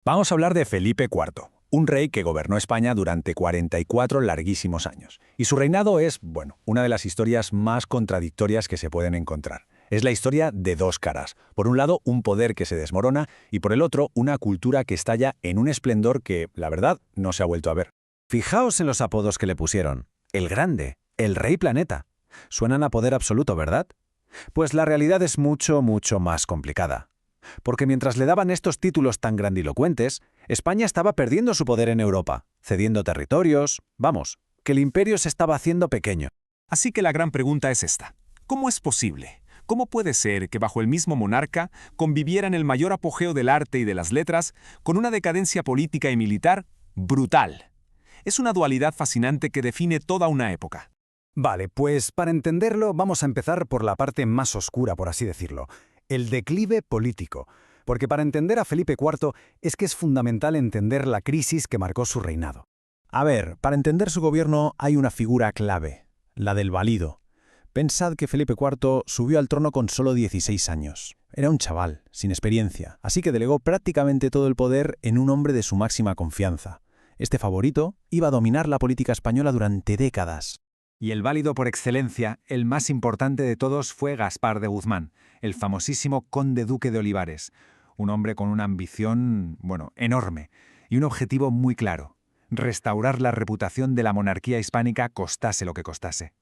Vamos a hablar de Felipe IV, un rey que gobernó España durante 44 larguísimos años. Y su reinado es, bueno, una de las historias más contradictorias que se pueden encontrar. Es la historia de dos caras. Por un lado, un poder que se desmorona y por el otro, una cultura que estalla en un esplendor que, la verdad, no se ha vuelto a ver. Fijaos en los apodos que le pusieron. El Grande, el Rey Planeta. Suenan a poder absoluto, ¿verdad? Pues la realidad es mucho más complicada. Porque mientras le daban estos títulos tan grandilocuentes, España estaba perdiendo su poder en Europa, cediendo territorios, vamos, que el imperio se estaba haciendo pequeño. Así que la gran pregunta es esta. ¿Cómo es posible? ¿Cómo puede ser que bajo el mismo monarca convivieran el mayor apogeo del arte y de las letras con una decadencia política y militar brutal? Es una dualidad fascinante que define toda una época. Vale, pues para entenderlo vamos a empezar por la parte más oscura, por así decirlo, el declive político. Porque para entender a Felipe IV es que es fundamental entender la crisis que marcó su reinado. A ver, para entender su gobierno hay una figura clave, la del valido. Pensad que Felipe IV subió al trono con solo 16 años. Era un chaval, sin experiencia, así que delegó prácticamente todo el poder en un hombre de su máxima confianza. Este favorito iba a dominar la política española durante décadas. Y el válido por excelencia, el más importante de todos, fue Gaspar de Guzmán, el famosísimo conde duque de Olivares, un hombre con una ambición, enorme, y un objetivo muy claro: restaurar la reputación de la monarquía hispánica costase lo que costase.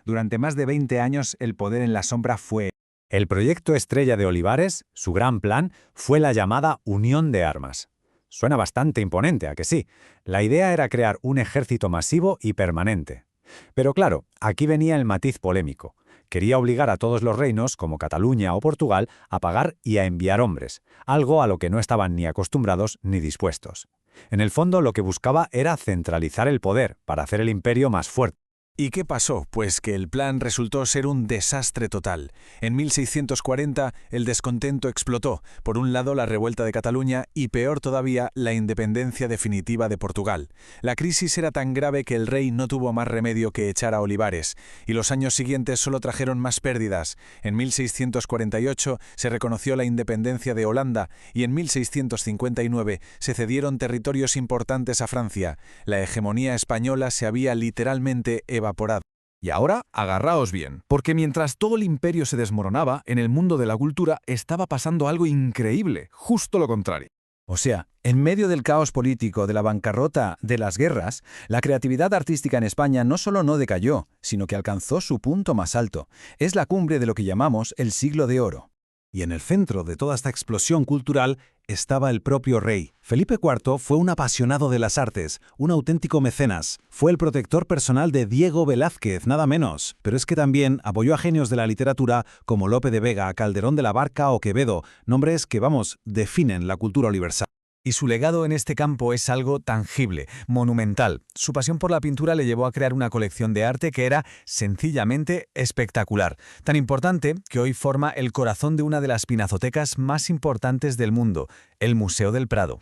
Durante más de 20 años el poder en la sombra fue... El proyecto estrella de Olivares, su gran plan, fue la llamada Unión de Armas. Suena bastante imponente, ¿a que sí? La idea era crear un ejército masivo y permanente. Pero claro, aquí venía el matiz polémico. Quería obligar a todos los reinos, como Cataluña o Portugal, a pagar y a enviar hombres, algo a lo que no estaban ni acostumbrados ni dispuestos. En el fondo, lo que buscaba era centralizar el poder para hacer el imperio más fuerte. ¿Y qué pasó? Pues que el plan resultó ser un desastre total. En 1640 el descontento explotó. Por un lado la revuelta de Cataluña y peor todavía la independencia definitiva de Portugal. La crisis era tan grave que el rey no tuvo más remedio que echar a Olivares. Y los años siguientes solo trajeron más pérdidas. En 1648 se reconoció la independencia de Holanda y en 1659 se cedieron territorios importantes a Francia. La hegemonía española se había literalmente evaporado. Y ahora, agarraos bien, porque mientras todo el imperio se desmoronaba, en el mundo de la cultura estaba pasando algo increíble, justo lo contrario. O sea, en medio del caos político, de la bancarrota, de las guerras, la creatividad artística en España no solo no decayó, sino que alcanzó su punto más alto. Es la cumbre de lo que llamamos el Siglo de Oro. Y en el centro de toda esta explosión cultural estaba el propio rey. Felipe IV fue un apasionado de las artes, un auténtico mecenas. Fue el protector personal de Diego Velázquez, nada menos. Pero es que también apoyó a genios de la literatura como Lope de Vega, Calderón de la Barca o Quevedo, nombres que, definen la cultura universal. Y su legado en este campo es algo tangible, monumental. Su pasión por la pintura le llevó a crear una colección de arte que era sencillamente espectacular. Tan importante que hoy forma el corazón de una de las pinacotecas más importantes del mundo, el Museo del Prado.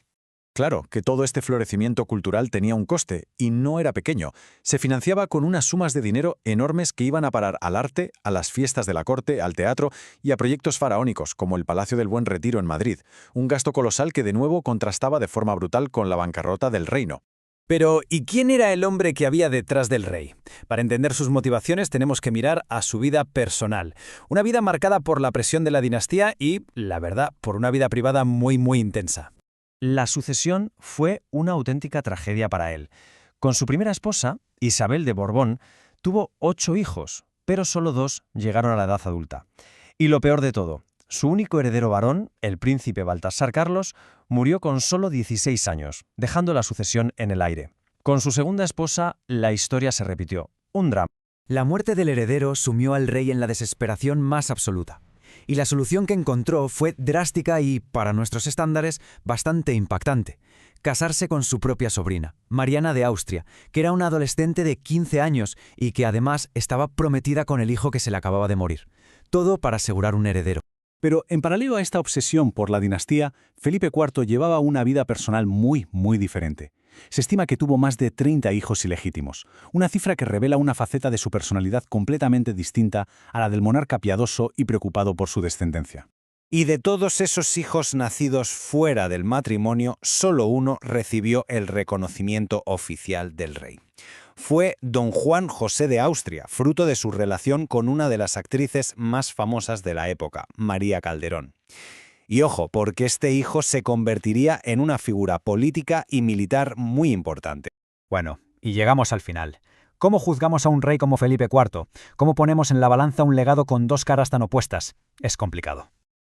Claro que todo este florecimiento cultural tenía un coste, y no era pequeño. Se financiaba con unas sumas de dinero enormes que iban a parar al arte, a las fiestas de la corte, al teatro y a proyectos faraónicos, como el Palacio del Buen Retiro en Madrid. Un gasto colosal que de nuevo contrastaba de forma brutal con la bancarrota del reino. Pero, ¿y quién era el hombre que había detrás del rey? Para entender sus motivaciones tenemos que mirar a su vida personal. Una vida marcada por la presión de la dinastía y, la verdad, por una vida privada muy intensa. La sucesión fue una auténtica tragedia para él. Con su primera esposa, Isabel de Borbón, tuvo 8 hijos, pero solo 2 llegaron a la edad adulta. Y lo peor de todo, su único heredero varón, el príncipe Baltasar Carlos, murió con solo 16 años, dejando la sucesión en el aire. Con su segunda esposa, la historia se repitió. Un drama. La muerte del heredero sumió al rey en la desesperación más absoluta. Y la solución que encontró fue drástica y, para nuestros estándares, bastante impactante: casarse con su propia sobrina, Mariana de Austria, que era una adolescente de 15 años y que además estaba prometida con el hijo que se le acababa de morir. Todo para asegurar un heredero. Pero en paralelo a esta obsesión por la dinastía, Felipe IV llevaba una vida personal muy diferente. Se estima que tuvo más de 30 hijos ilegítimos, una cifra que revela una faceta de su personalidad completamente distinta a la del monarca piadoso y preocupado por su descendencia. Y de todos esos hijos nacidos fuera del matrimonio, solo uno recibió el reconocimiento oficial del rey. Fue don Juan José de Austria, fruto de su relación con una de las actrices más famosas de la época, María Calderón. Y ojo, porque este hijo se convertiría en una figura política y militar muy importante. Bueno, y llegamos al final. ¿Cómo juzgamos a un rey como Felipe IV? ¿Cómo ponemos en la balanza un legado con dos caras tan opuestas? Es complicado.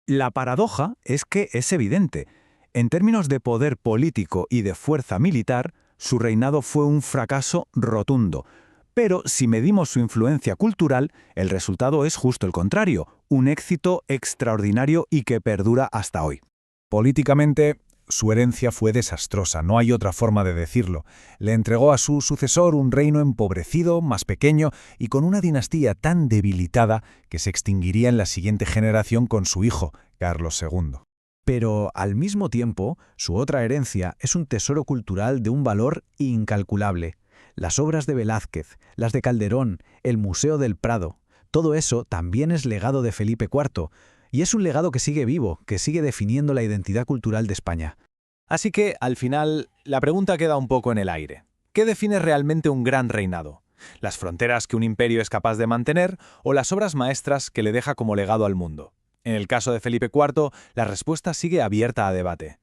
La paradoja es que es evidente. En términos de poder político y de fuerza militar, su reinado fue un fracaso rotundo. Pero si medimos su influencia cultural, el resultado es justo el contrario, un éxito extraordinario y que perdura hasta hoy. Políticamente, su herencia fue desastrosa, no hay otra forma de decirlo. Le entregó a su sucesor un reino empobrecido, más pequeño y con una dinastía tan debilitada que se extinguiría en la siguiente generación con su hijo, Carlos II. Pero, al mismo tiempo, su otra herencia es un tesoro cultural de un valor incalculable. Las obras de Velázquez, las de Calderón, el Museo del Prado, todo eso también es legado de Felipe IV, y es un legado que sigue vivo, que sigue definiendo la identidad cultural de España. Así que, al final, la pregunta queda un poco en el aire. ¿Qué define realmente un gran reinado? ¿Las fronteras que un imperio es capaz de mantener o las obras maestras que le deja como legado al mundo? En el caso de Felipe IV, la respuesta sigue abierta a debate.